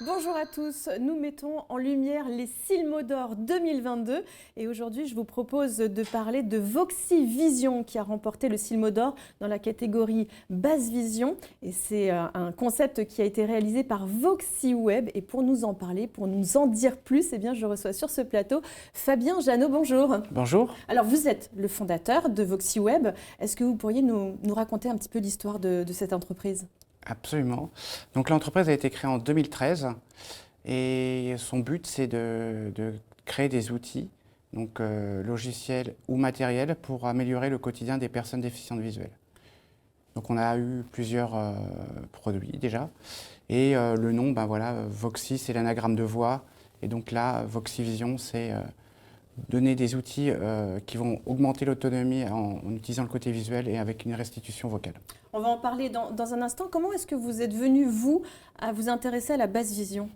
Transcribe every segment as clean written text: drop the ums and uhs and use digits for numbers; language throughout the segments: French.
Bonjour à tous, nous mettons en lumière les Silmo d'Or 2022 et aujourd'hui je vous propose de parler de Voxy Vision qui a remporté le Silmo d'Or dans la catégorie Basse Vision et c'est un concept qui a été réalisé par Voxy Web et pour nous en parler, pour nous en dire plus, eh bien, je reçois sur ce plateau Fabien Janot, bonjour. Bonjour. Alors vous êtes le fondateur de Voxy Web, est-ce que vous pourriez nous raconter un petit peu l'histoire de cette entreprise ? Absolument. Donc l'entreprise a été créée en 2013 et son but c'est de créer des outils, donc logiciels ou matériels, pour améliorer le quotidien des personnes déficientes visuelles. Donc on a eu plusieurs produits déjà et le nom, ben voilà, Voxy c'est l'anagramme de voix et donc là Voxy Vision c'est donner des outils qui vont augmenter l'autonomie en utilisant le côté visuel et avec une restitution vocale. On va en parler dans un instant. Comment est-ce que vous êtes venu, vous, à vous intéresser à la basse vision ?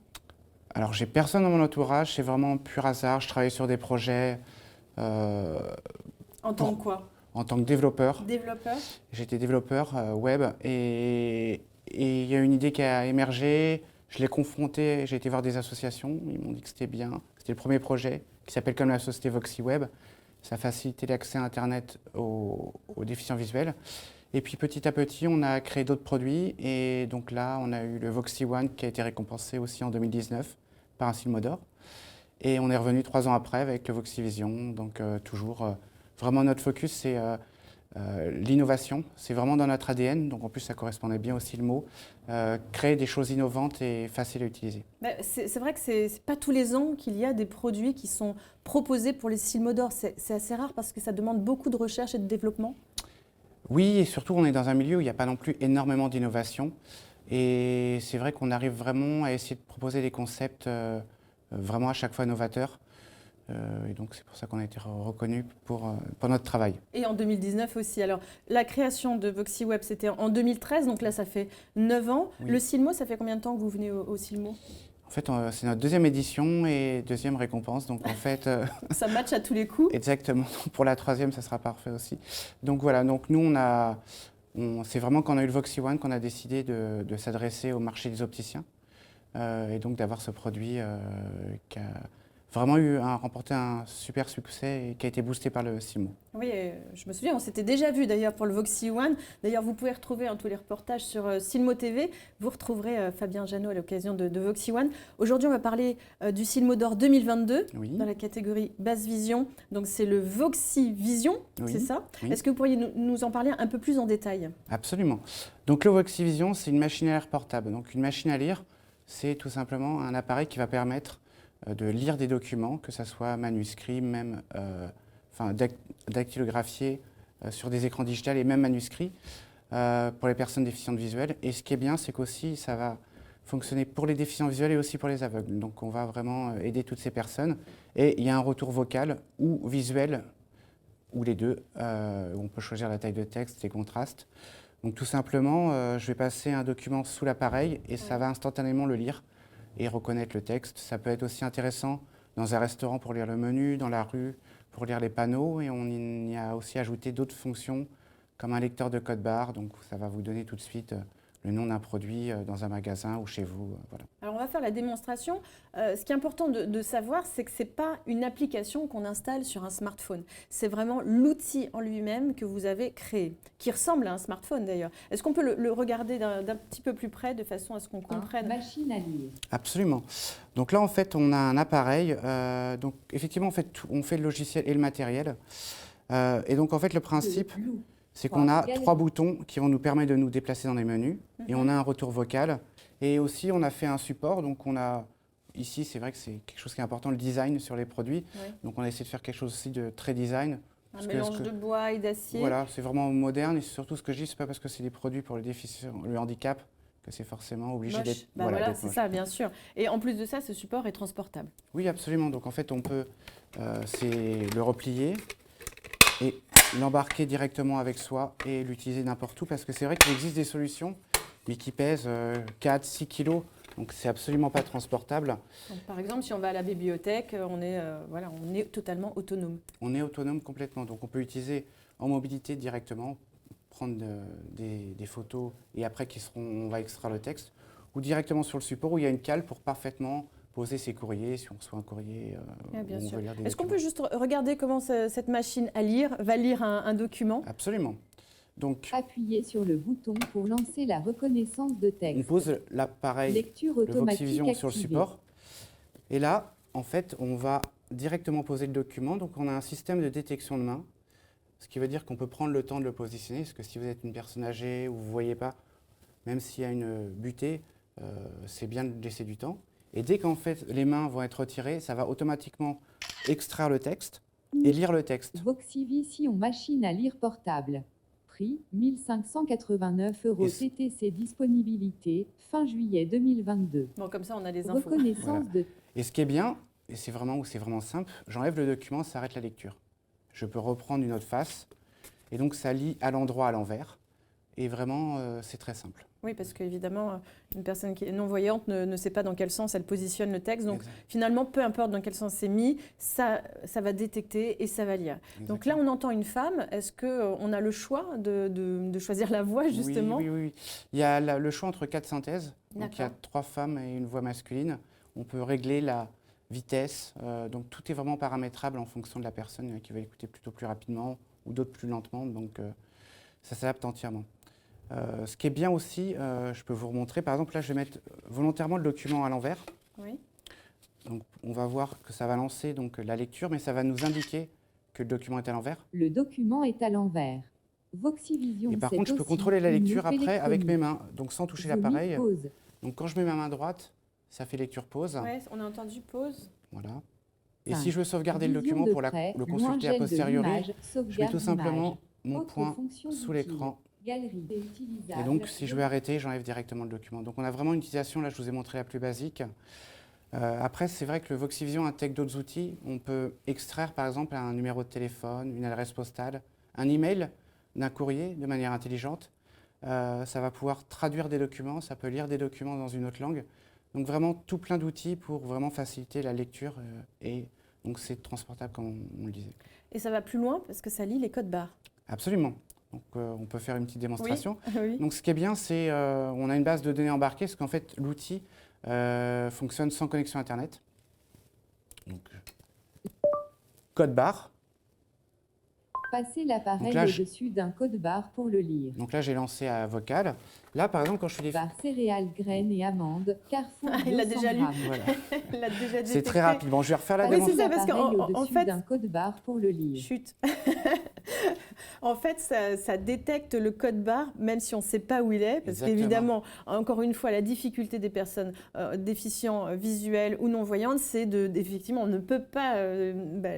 Alors, j'ai personne dans mon entourage, c'est vraiment pur hasard. Je travaille sur des projets. En tant que quoi ? En tant que développeur. Développeur ? J'étais développeur web et il y a une idée qui a émergé. Je l'ai confrontée, j'ai été voir des associations. Ils m'ont dit que c'était bien. C'était le premier projet qui s'appelle comme la société Voxy Web. Ça facilitait l'accès à Internet aux déficients visuels. Et puis petit à petit, on a créé d'autres produits et donc là, on a eu le Voxy One qui a été récompensé aussi en 2019 par un Silmo d'Or. Et on est revenu 3 ans après avec le Voxy Vision. Donc toujours, vraiment notre focus, c'est l'innovation. C'est vraiment dans notre ADN. Donc en plus, ça correspondait bien au Silmo. Créer des choses innovantes et faciles à utiliser. C'est vrai que c'est pas tous les ans qu'il y a des produits qui sont proposés pour les Silmo d'Or. C'est assez rare parce que ça demande beaucoup de recherche et de développement. Oui, et surtout, on est dans un milieu où il n'y a pas non plus énormément d'innovation. Et c'est vrai qu'on arrive vraiment à essayer de proposer des concepts vraiment à chaque fois novateurs. Et donc, c'est pour ça qu'on a été reconnu pour notre travail. Et en 2019 aussi. Alors, la création de Voxy Web, c'était en 2013, donc là, ça fait 9 ans. Oui. Le Silmo, ça fait combien de temps que vous venez au Silmo ? En fait, c'est notre deuxième édition et deuxième récompense. Donc, en fait, ça match à tous les coups. Exactement. Pour la troisième, ça sera parfait aussi. Donc, voilà. Donc, nous, c'est vraiment quand on a eu le Voxy One qu'on a décidé de s'adresser au marché des opticiens et donc d'avoir ce produit qui a vraiment remporté un super succès et qui a été boosté par le Silmo. Oui, je me souviens, on s'était déjà vu d'ailleurs pour le Voxy One. D'ailleurs, vous pouvez retrouver tous les reportages sur Silmo TV. Vous retrouverez Fabien Janot à l'occasion de Voxy One. Aujourd'hui, on va parler du Silmo d'Or 2022 oui. dans la catégorie Basse Vision. Donc, c'est le Voxy Vision, oui. c'est ça ? Oui. Est-ce que vous pourriez nous en parler un peu plus en détail ? Absolument. Donc, le Voxy Vision, c'est une machine à lire portable. Donc, une machine à lire, c'est tout simplement un appareil qui va permettre de lire des documents, que ce soit manuscrits, même dactylographiés sur des écrans digitaux et même manuscrits pour les personnes déficientes visuelles. Et ce qui est bien, c'est qu'aussi, ça va fonctionner pour les déficients visuels et aussi pour les aveugles. Donc on va vraiment aider toutes ces personnes. Et il y a un retour vocal ou visuel, ou les deux, où on peut choisir la taille de texte, les contrastes. Donc tout simplement, je vais passer un document sous l'appareil et ça va instantanément le lire et reconnaître le texte. Ça peut être aussi intéressant dans un restaurant pour lire le menu, dans la rue pour lire les panneaux, et on y a aussi ajouté d'autres fonctions comme un lecteur de code barre, donc ça va vous donner tout de suite le nom d'un produit dans un magasin ou chez vous. Voilà. Alors on va faire la démonstration. Ce qui est important de savoir, c'est que ce n'est pas une application qu'on installe sur un smartphone. C'est vraiment l'outil en lui-même que vous avez créé, qui ressemble à un smartphone d'ailleurs. Est-ce qu'on peut le regarder d'un petit peu plus près de façon à ce qu'on comprenne ? Machine à lire. Absolument. Donc là, en fait, on a un appareil. Donc effectivement, on fait le logiciel et le matériel. Et donc en fait, le principe, c'est qu'on a 3 boutons qui vont nous permettre de nous déplacer dans les menus. Et on a un retour vocal. Et aussi, on a fait un support. Donc on a ici, c'est vrai que c'est quelque chose qui est important, le design sur les produits. Oui. Donc on a essayé de faire quelque chose aussi de très design. Un mélange de bois et d'acier. Voilà, c'est vraiment moderne. Et surtout, ce que je dis, c'est pas parce que c'est des produits pour le handicap que c'est forcément obligé d'être. Voilà, c'est ça, bien sûr. Et en plus de ça, ce support est transportable. Oui, absolument. Donc en fait, on peut le replier et l'embarquer directement avec soi et l'utiliser n'importe où, parce que c'est vrai qu'il existe des solutions, mais qui pèsent 4-6 kilos, donc c'est absolument pas transportable. Donc, par exemple, si on va à la bibliothèque, on est totalement autonome. On est autonome complètement, donc on peut l'utiliser en mobilité directement, prendre des photos et après on va extraire le texte, ou directement sur le support où il y a une cale pour parfaitement poser ses courriers, si on reçoit un courrier, Bien où on sûr. veut lire des Est-ce qu'on documents. peut juste regarder comment cette machine va lire un document? Absolument. Donc, Appuyez sur le bouton pour lancer la reconnaissance de on texte. pose l'appareil, Lecture le automatique Voxivision sur le activée. support. Et là, en fait, on va directement poser le document. Donc, on a un système de détection de main, ce qui veut dire qu'on peut prendre le temps de le positionner, parce que si vous êtes une personne âgée ou vous ne voyez pas, même s'il y a une butée, c'est bien de laisser du temps. Et dès qu'en fait les mains vont être retirées, ça va automatiquement extraire le texte et lire le texte. Voxivision machine à lire portable. Prix 1589 € Et TTC. Disponibilité fin juillet 2022. Bon, comme ça, on a les infos. Reconnaissance Voilà. de Et ce qui est bien, et c'est vraiment simple, j'enlève le document, ça arrête la lecture. Je peux reprendre une autre face, et donc ça lit à l'endroit, à l'envers. Et vraiment, c'est très simple. Oui, parce qu'évidemment, une personne qui est non-voyante ne sait pas dans quel sens elle positionne le texte. Donc, Exact. finalement, peu importe dans quel sens c'est mis, ça va détecter et ça va lire. Donc là, on entend une femme. Est-ce qu'on a le choix de choisir la voix, justement? Oui. Il y a le choix entre 4 synthèses. Donc il y a D'accord. 3 femmes et une voix masculine. On peut régler la vitesse. Donc tout est vraiment paramétrable en fonction de la personne. Il y en a qui va écouter plutôt plus rapidement ou d'autres plus lentement. Donc ça s'adapte entièrement. Ce qui est bien aussi, je peux vous remontrer. Par exemple, là, je vais mettre volontairement le document à l'envers. Oui. Donc on va voir que ça va lancer donc, la lecture, mais ça va nous indiquer que le document est à l'envers. le document est à l'envers. Voxivision. Et par c'est contre, je peux aussi contrôler la une lecture loupe après avec mes électronique. mains, donc sans toucher Zoom l'appareil. pause. Donc quand je mets ma main droite, ça fait lecture-pause. Ouais, on a entendu pause. Voilà. Et Cinq. si je veux sauvegarder le Vision document de pour près, le loin consulter a gel de posteriori, l'image, je mets sauvegarde tout simplement d'image. mon Autre poing fonction sous utile. l'écran. Galerie utilisable. Et donc, si je veux arrêter, j'enlève directement le document. Donc, on a vraiment une utilisation, là, je vous ai montré la plus basique. Après, c'est vrai que le Voxivision intègre d'autres outils. On peut extraire, par exemple, un numéro de téléphone, une adresse postale, un email d'un courrier de manière intelligente. Ça va pouvoir traduire des documents, ça peut lire des documents dans une autre langue. Donc, vraiment, tout plein d'outils pour vraiment faciliter la lecture. Et donc, c'est transportable, comme on le disait. Et ça va plus loin parce que ça lit les codes barres. Absolument. Donc, on peut faire une petite démonstration. Oui. Donc, ce qui est bien, c'est on a une base de données embarquée, parce qu'en fait, l'outil fonctionne sans connexion Internet. Donc, code barre. Passez l'appareil Donc là, au-dessus d'un code barre pour le lire. Donc là, j'ai lancé à vocal. Là, par exemple, quand je fais des... Barre céréales, graines et amandes, Carrefour. Ah, il l'a 200 déjà lu. grammes. Voilà. Elle l'a déjà C'est très détecté. rapide. Bon, je vais refaire la Ah oui, c'est démonstration. ça, parce qu'en L'appareil en au-dessus fait, d'un code barre pour le lire. chut. En fait, ça détecte le code barre, même si on ne sait pas où il est, parce Exactement. qu'évidemment, encore une fois, la difficulté des personnes déficients visuels ou non-voyantes, c'est effectivement, on ne peut pas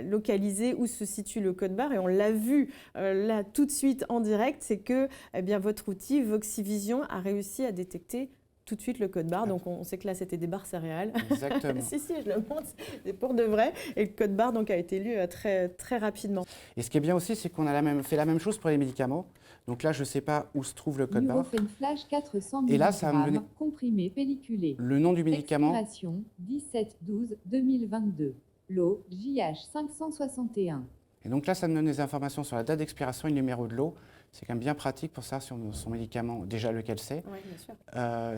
localiser où se situe le code barre, et on l'a vu là tout de suite en direct, c'est que eh bien, votre outil Voxivision a réussi à détecter tout de suite le code barre. Donc on sait que là, c'était des barres céréales. Exactement. si, je le montre, c'est pour de vrai. Et le code barre donc, a été lu très, très rapidement. Et ce qui est bien aussi, c'est qu'on a fait la même chose pour les médicaments. Donc là, je ne sais pas où se trouve le code barre. Nurofen Flash 400 Et là, ça va me mg, donner comprimé pelliculé. le nom du médicament. Expiration 17/12/2022. Lot JH 561. Et donc là, ça me donne des informations sur la date d'expiration et le numéro de lot. C'est quand même bien pratique pour savoir si son médicament, déjà lequel c'est, Oui, bien sûr.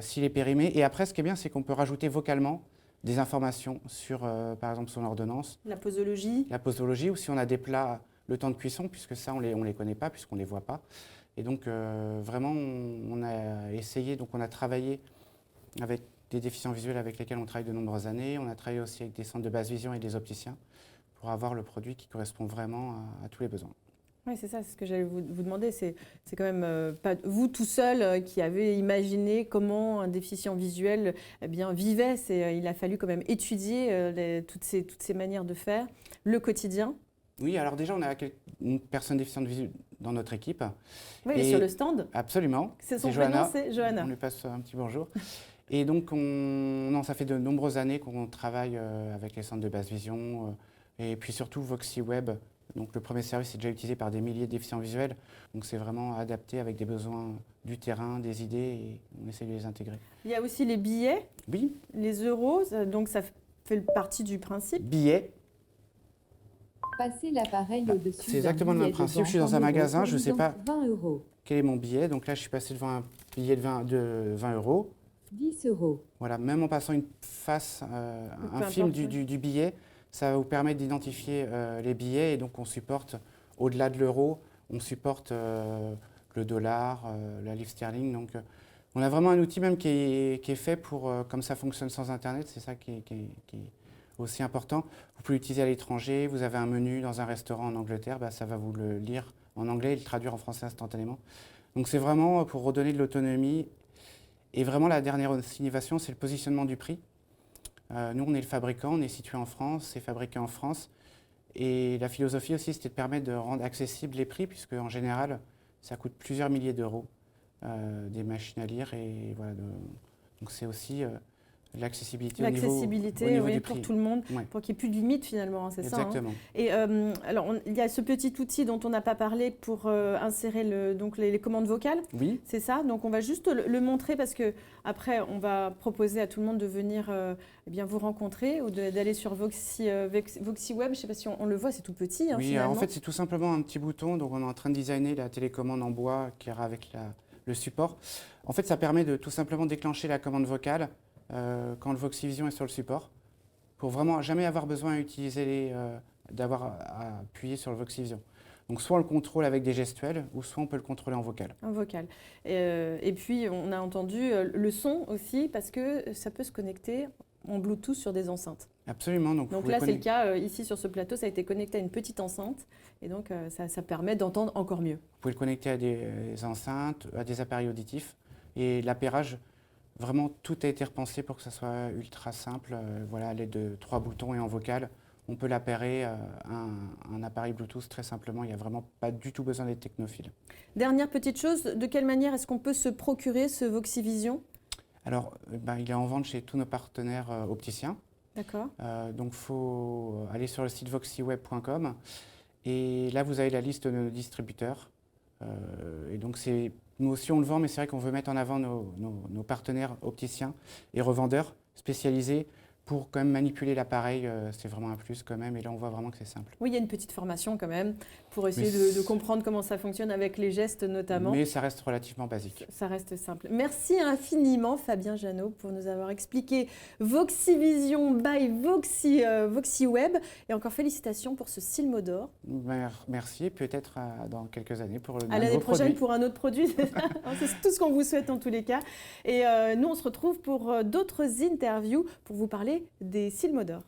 s'il est périmé. Et après, ce qui est bien, c'est qu'on peut rajouter vocalement des informations sur, par exemple, son ordonnance, La posologie. la posologie, ou si on a des plats, le temps de cuisson, puisque ça, on les connaît pas, puisqu'on les voit pas. Et donc, vraiment, on a essayé, donc on a travaillé avec des déficients visuels avec lesquels on travaille de nombreuses années. On a travaillé aussi avec des centres de basse vision et des opticiens pour avoir le produit qui correspond vraiment à tous les besoins. Oui, c'est ça, c'est ce que j'allais vous demander. C'est quand même pas vous tout seul qui avez imaginé comment un déficient visuel vivait. Il a fallu quand même étudier toutes ces manières de faire, le quotidien. Oui, alors déjà, on a une personne déficiente visuelle dans notre équipe. Oui, elle est sur le stand. Absolument. C'est son Johanna. prénom, c'est Johanna. On lui passe un petit bonjour. Et donc, ça fait de nombreuses années qu'on travaille avec les centres de basse vision et puis surtout VoxiWeb. Donc, le premier service est déjà utilisé par des milliers de déficients visuels. Donc, c'est vraiment adapté avec des besoins du terrain, des idées, et on essaie de les intégrer. Il y a aussi les billets, Oui, les euros. Donc, ça fait partie du principe. billets. Passez l'appareil au-dessus. C'est exactement le même principe. Je suis dans un magasin, je ne sais pas 20 €. quel est mon billet. Donc là, je suis passé devant un billet de 20 euros. 10 euros. Voilà, même en passant une face, un film importe, du billet, ça va vous permettre d'identifier les billets. Et donc, on supporte, au-delà de l'euro, on supporte le dollar, la livre sterling. Donc, on a vraiment un outil même qui est fait pour, comme ça fonctionne sans Internet, c'est ça qui est aussi important. Vous pouvez l'utiliser à l'étranger, vous avez un menu dans un restaurant en Angleterre, bah, ça va vous le lire en anglais et le traduire en français instantanément. Donc c'est vraiment pour redonner de l'autonomie. Et vraiment la dernière innovation, c'est le positionnement du prix. Nous, on est le fabricant, on est situé en France, c'est fabriqué en France. Et la philosophie aussi, c'était de permettre de rendre accessibles les prix, puisque en général, ça coûte plusieurs milliers d'euros. Des machines à lire et voilà, donc c'est aussi l'accessibilité au niveau oui, du pour prix. tout le monde, Ouais. pour qu'il n'y ait plus de limite finalement, hein, c'est ça. Exactement. Et alors, il y a ce petit outil dont on n'a pas parlé pour insérer donc les commandes vocales. Oui. C'est ça. Donc, on va juste le montrer parce que après, on va proposer à tout le monde de venir eh bien, vous rencontrer ou d'aller sur Voxy Web. Je ne sais pas si on le voit, c'est tout petit. Hein, Oui, finalement. alors en fait, c'est tout simplement un petit bouton. Donc, on est en train de designer la télécommande en bois qui ira avec le support. En fait, ça permet de tout simplement déclencher la commande vocale quand le Voxy Vision est sur le support, pour vraiment jamais avoir besoin d'avoir à appuyer sur le Voxy Vision. Donc soit on le contrôle avec des gestuels, ou soit on peut le contrôler en vocal. En vocal. Et puis, on a entendu le son aussi, parce que ça peut se connecter en Bluetooth sur des enceintes. Absolument. Donc là, c'est le cas ici sur ce plateau, ça a été connecté à une petite enceinte, et donc ça permet d'entendre encore mieux. Vous pouvez le connecter à des enceintes, à des appareils auditifs, et l'appairage, vraiment tout a été repensé pour que ça soit ultra simple. Voilà, à l'aide de 3 boutons et en vocal, on peut l'appairer à un appareil Bluetooth très simplement. Il n'y a vraiment pas du tout besoin d'être technophile. Dernière petite chose, de quelle manière est-ce qu'on peut se procurer ce Voxy Vision ? Alors, il est en vente chez tous nos partenaires opticiens. D'accord. Donc, il faut aller sur le site voxyweb.com et là, vous avez la liste de nos distributeurs. Et donc, nous aussi, on le vend, mais c'est vrai qu'on veut mettre en avant nos partenaires opticiens et revendeurs spécialisés pour quand même manipuler l'appareil. C'est vraiment un plus quand même. Et là, on voit vraiment que c'est simple. Oui, il y a une petite formation quand même pour essayer de comprendre comment ça fonctionne avec les gestes notamment. Mais ça reste relativement basique. Ça reste simple. Merci infiniment Fabien Janot pour nous avoir expliqué Voxy Vision by Voxy Web. Et encore félicitations pour ce Silmodor. Merci. Peut-être dans quelques années pour à l'année prochaine pour un autre produit. C'est tout ce qu'on vous souhaite en tous les cas. Et nous, on se retrouve pour d'autres interviews pour vous parler des Silmodor.